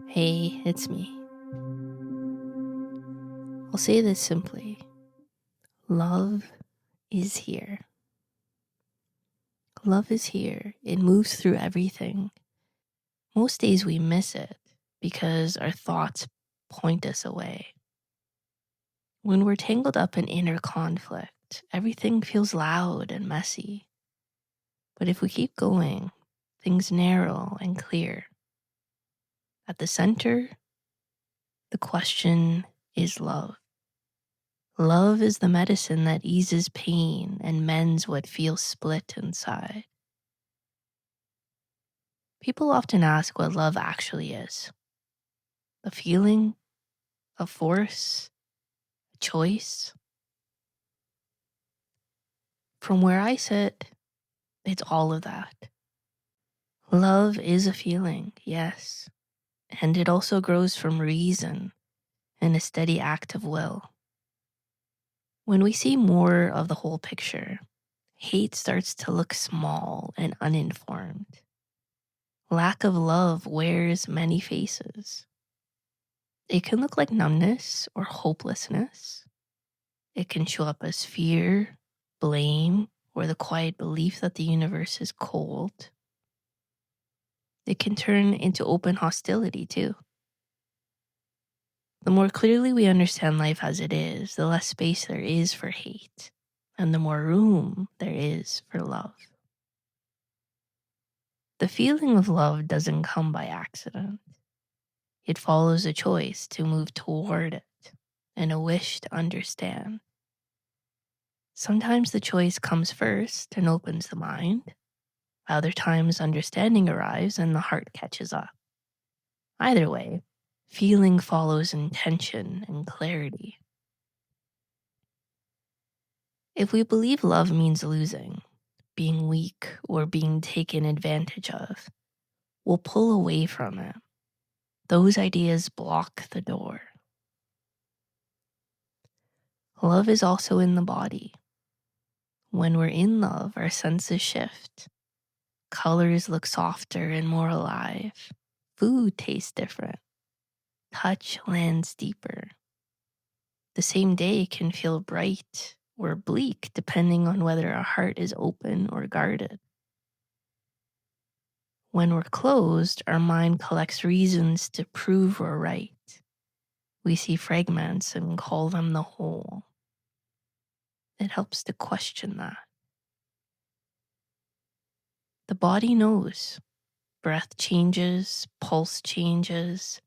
Hey, it's me. I'll say this simply. Love is here. Love is here. It moves through everything. Most days we miss it because our thoughts point us away. When we're tangled up in inner conflict, everything feels loud and messy. But if we keep going, things narrow and clear. At the center, the question is love. Love is the medicine that eases pain and mends what feels split inside. People often ask what love actually is. A feeling, a force, a choice. From where I sit, it's all of that. Love is a feeling, yes, and it also grows from reason and a steady act of will. When we see more of the whole picture, hate starts to look small and uninformed. Lack of love wears many faces. It can look like numbness or hopelessness. It can show up as fear, blame, or the quiet belief that the universe is cold. It can turn into open hostility too. The more clearly we understand life as it is, the less space there is for hate, and the more room there is for love. The feeling of love doesn't come by accident. It follows a choice to move toward it and a wish to understand. Sometimes the choice comes first and opens the mind. Other times understanding arrives and the heart catches up. Either way, feeling follows intention and clarity. If we believe love means losing, being weak, or being taken advantage of, we'll pull away from it. Those ideas block the door. Love is also in the body. When we're in love, our senses shift. Colors look softer and more alive. Food tastes different. Touch lands deeper. The same day can feel bright or bleak depending on whether our heart is open or guarded. When we're closed, our mind collects reasons to prove we're right. We see fragments and call them the whole. It helps to question that. The body knows. Breath changes, pulse changes.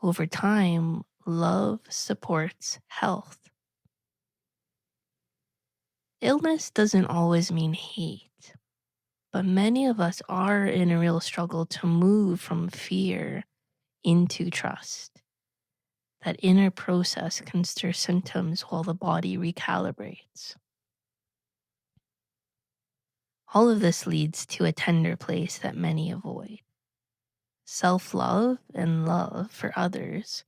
Over time, love supports health. Illness doesn't always mean hate, but many of us are in a real struggle to move from fear into trust. That inner process can stir symptoms while the body recalibrates. All of this leads to a tender place that many avoid. Self-love and love for others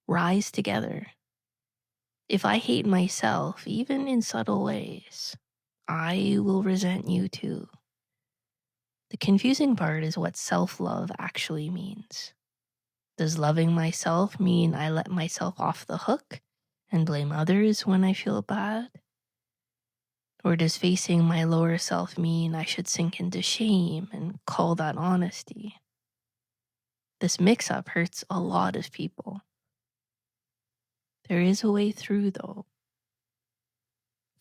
rise together. If I hate myself, even in subtle ways, I will resent you too. The confusing part is what self-love actually means. Does loving myself mean I let myself off the hook and blame others when I feel bad? Or does facing my lower self mean I should sink into shame and call that honesty? This mix-up hurts a lot of people. There is a way through though.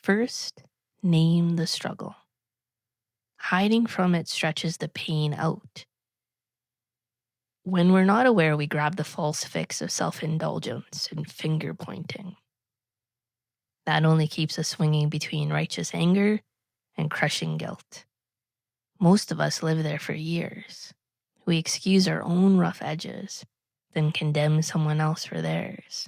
First, name the struggle. Hiding from it stretches the pain out. When we're not aware, we grab the false fix of self-indulgence and finger pointing. That only keeps us swinging between righteous anger and crushing guilt. Most of us live there for years. We excuse our own rough edges, then condemn someone else for theirs.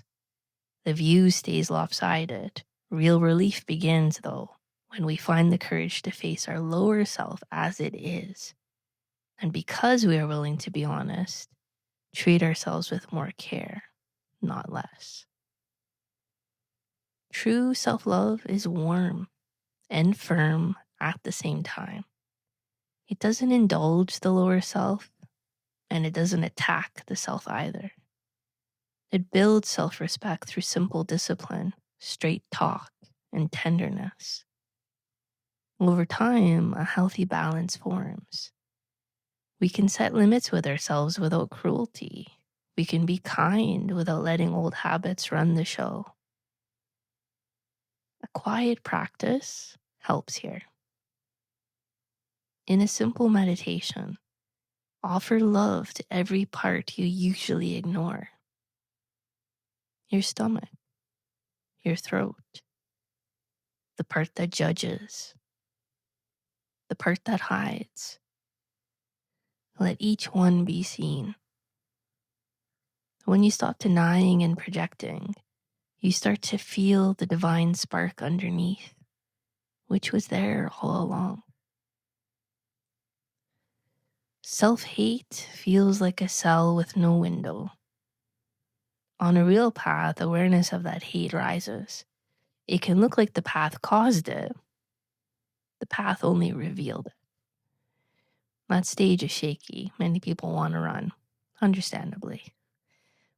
The view stays lopsided. Real relief begins, though, when we find the courage to face our lower self as it is. And because we are willing to be honest, treat ourselves with more care, not less. True self-love is warm and firm at the same time. It doesn't indulge the lower self. and it doesn't attack the self either. It builds self-respect through simple discipline, straight talk, and tenderness. Over time, a healthy balance forms. We can set limits with ourselves without cruelty. We can be kind without letting old habits run the show. A quiet practice helps here. In a simple meditation, offer love to every part you usually ignore. Your stomach, your throat, the part that judges, the part that hides. Let each one be seen. When you stop denying and projecting, you start to feel the divine spark underneath, which was there all along. Self-hate feels like a cell with no window. On a real path, awareness of that hate rises. It can look like the path caused it. The path only revealed it. That stage is shaky. Many people want to run, understandably.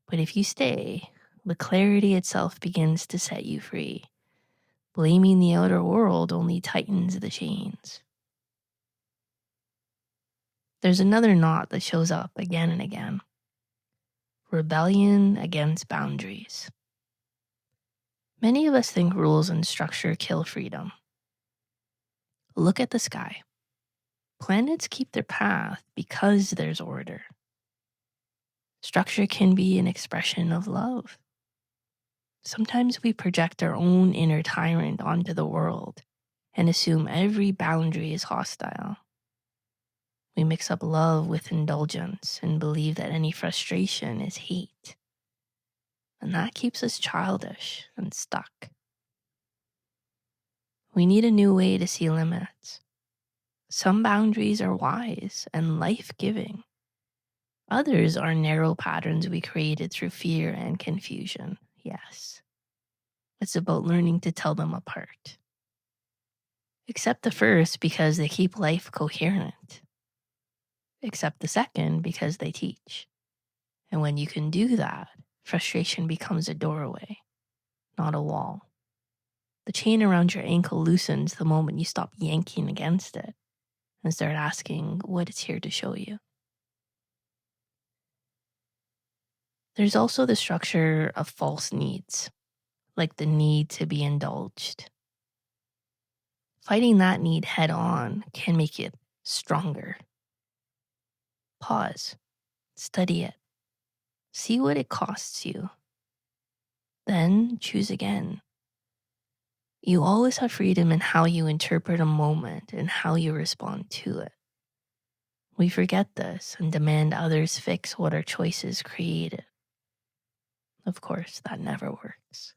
But if you stay, the clarity itself begins to set you free. Blaming the outer world only tightens the chains. There's another knot that shows up again and again. Rebellion against boundaries. Many of us think rules and structure kill freedom. Look at the sky. Planets keep their path because there's order. Structure can be an expression of love. Sometimes we project our own inner tyrant onto the world and assume every boundary is hostile. We mix up love with indulgence and believe that any frustration is hate. And that keeps us childish and stuck. We need a new way to see limits. Some boundaries are wise and life-giving. Others are narrow patterns we created through fear and confusion. Yes. It's about learning to tell them apart. Accept the first because they keep life coherent. Accept the second because they teach. And when you can do that, frustration becomes a doorway, not a wall. The chain around your ankle loosens the moment you stop yanking against it and start asking what it's here to show you. There's also the structure of false needs, like the need to be indulged. Fighting that need head on can make it stronger. Pause, study it, see what it costs you. Then choose again. You always have freedom in how you interpret a moment and how you respond to it. We forget this and demand others fix what our choices created. Of course, that never works.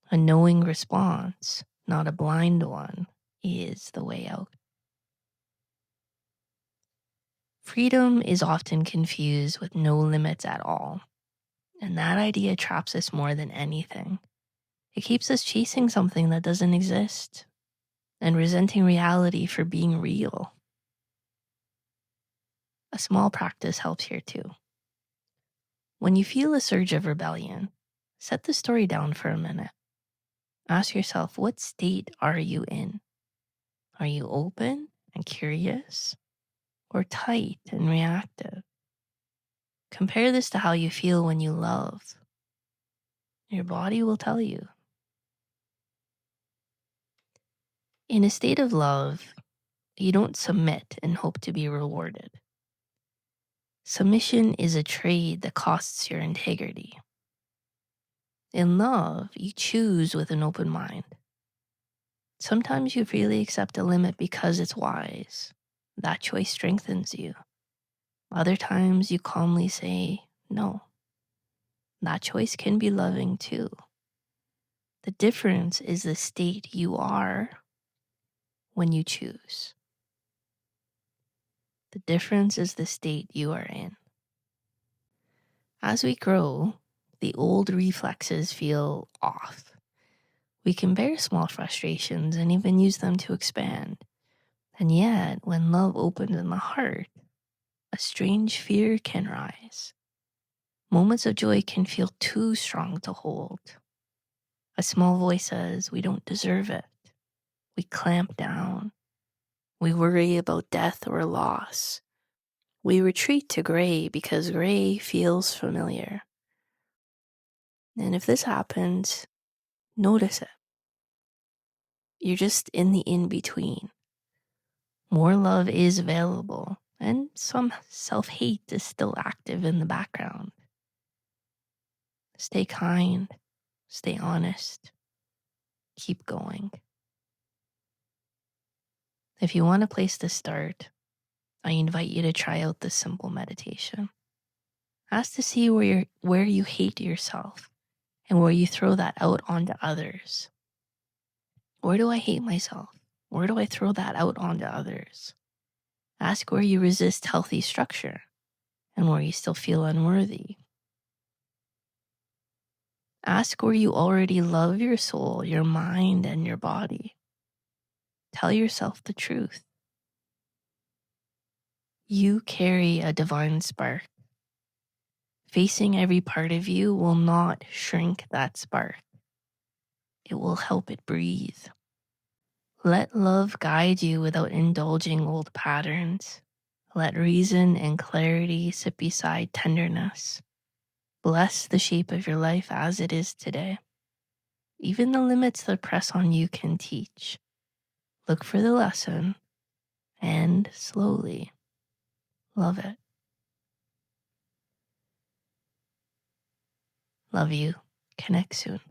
A knowing response, not a blind one, is the way out. Freedom is often confused with no limits at all, and that idea traps us more than anything. It keeps us chasing something that doesn't exist and resenting reality for being real. A small practice helps here too. When you feel a surge of rebellion, set the story down for a minute. Ask yourself, what state are you in? Are you open and curious, or tight and reactive? Compare this to how you feel when you love. Your body will tell you. In a state of love, you don't submit and hope to be rewarded. Submission is a trade that costs your integrity. In love, you choose with an open mind. Sometimes you freely accept a limit because it's wise. That choice strengthens you. Other times you calmly say no. That choice can be loving too. The difference is the state you are when you choose. The difference is the state you are in. As we grow, the old reflexes feel off. We can bear small frustrations and even use them to expand. And yet, when love opens in the heart, a strange fear can rise. Moments of joy can feel too strong to hold. A small voice says, we don't deserve it. We clamp down. We worry about death or loss. We retreat to gray because gray feels familiar. And if this happens, notice it. You're just in the in-between. More love is available, and some self-hate is still active in the background. Stay kind, stay honest, keep going. If you want a place to start, I invite you to try out this simple meditation. Ask to see where you hate yourself and where you throw that out onto others. Where do I hate myself? Where do I throw that out onto others? Ask where you resist healthy structure and where you still feel unworthy. Ask where you already love your soul, your mind, and your body. Tell yourself the truth. You carry a divine spark. Facing every part of you will not shrink that spark. It will help it breathe. Let love guide you without indulging old patterns. Let reason and clarity sit beside tenderness. Bless the shape of your life as it is today. Even the limits that press on you can teach. Look for the lesson and slowly love it. Love you. Connect soon.